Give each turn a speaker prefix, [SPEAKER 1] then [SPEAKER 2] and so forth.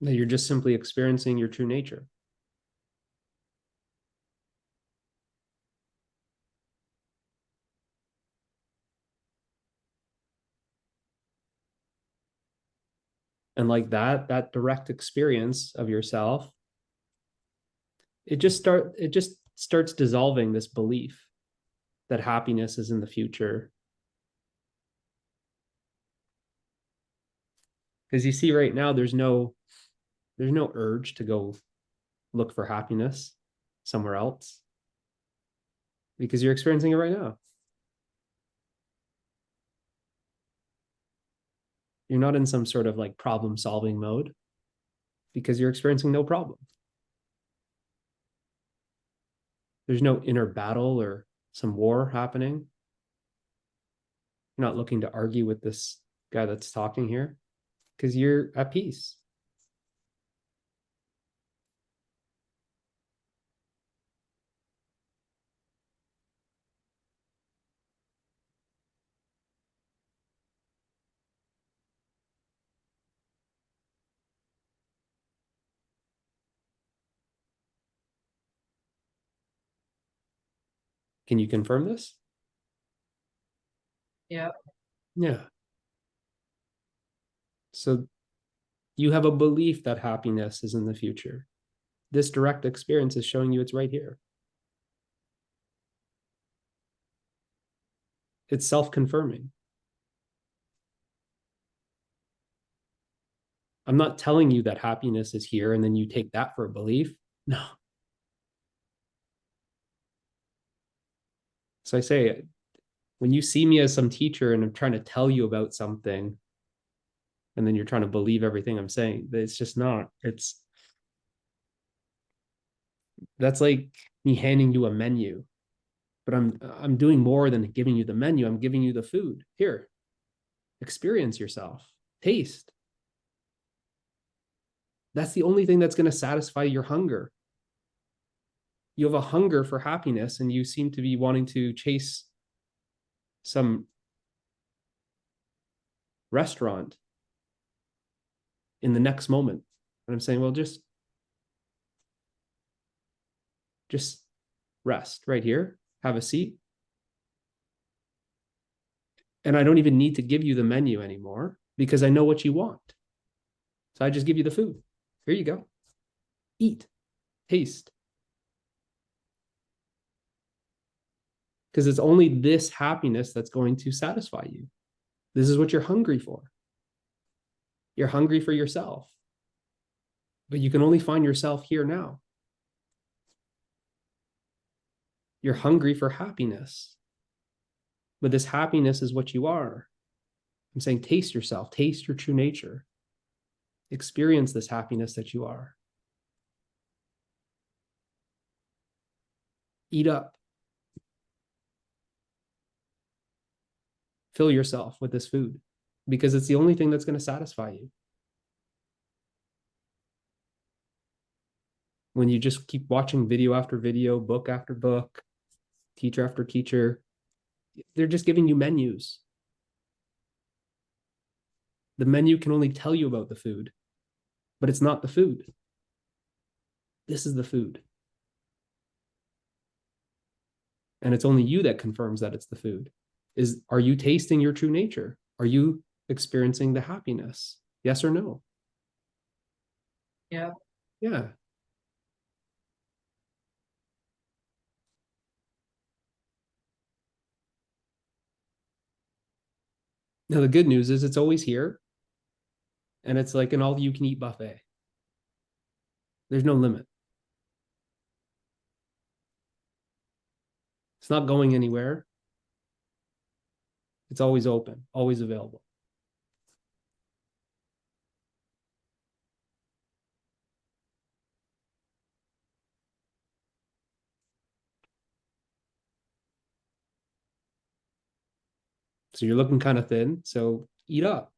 [SPEAKER 1] That you're just simply experiencing your true nature. And like that direct experience of yourself, it just starts dissolving this belief that happiness is in the future. Because you see right now there's no urge to go look for happiness somewhere else because you're experiencing it right now. You're not in some sort of like problem solving mode because you're experiencing no problem. There's no inner battle or some war happening. You're not looking to argue with this guy that's talking here because you're at peace. Can you confirm this?
[SPEAKER 2] Yeah.
[SPEAKER 1] Yeah. So you have a belief that happiness is in the future. This direct experience is showing you it's right here. It's self-confirming. I'm not telling you that happiness is here and then you take that for a belief. No. So I say, when you see me as some teacher and I'm trying to tell you about something, and then you're trying to believe everything I'm saying, it's just not. That's like me handing you a menu, but I'm doing more than giving you the menu. I'm giving you the food. Here, experience yourself, taste. That's the only thing that's going to satisfy your hunger. You have a hunger for happiness and you seem to be wanting to chase some restaurant in the next moment. And I'm saying, well, just rest right here, have a seat. And I don't even need to give you the menu anymore because I know what you want. So I just give you the food. Here you go. Eat, taste. Because it's only this happiness that's going to satisfy you. This is what you're hungry for. You're hungry for yourself. But you can only find yourself here now. You're hungry for happiness. But this happiness is what you are. I'm saying taste yourself, taste your true nature. Experience this happiness that you are. Eat up. Fill yourself with this food because it's the only thing that's going to satisfy you. When you just keep watching video after video, book after book, teacher after teacher, they're just giving you menus. The menu can only tell you about the food, but it's not the food. This is the food. And it's only you that confirms that it's the food. Are you tasting your true nature? Are you experiencing the happiness? Yes or no?
[SPEAKER 2] Yeah.
[SPEAKER 1] Yeah. Now, the good news is it's always here. And it's like an all you can eat buffet. There's no limit. It's not going anywhere. It's always open, always available. So you're looking kind of thin. So eat up.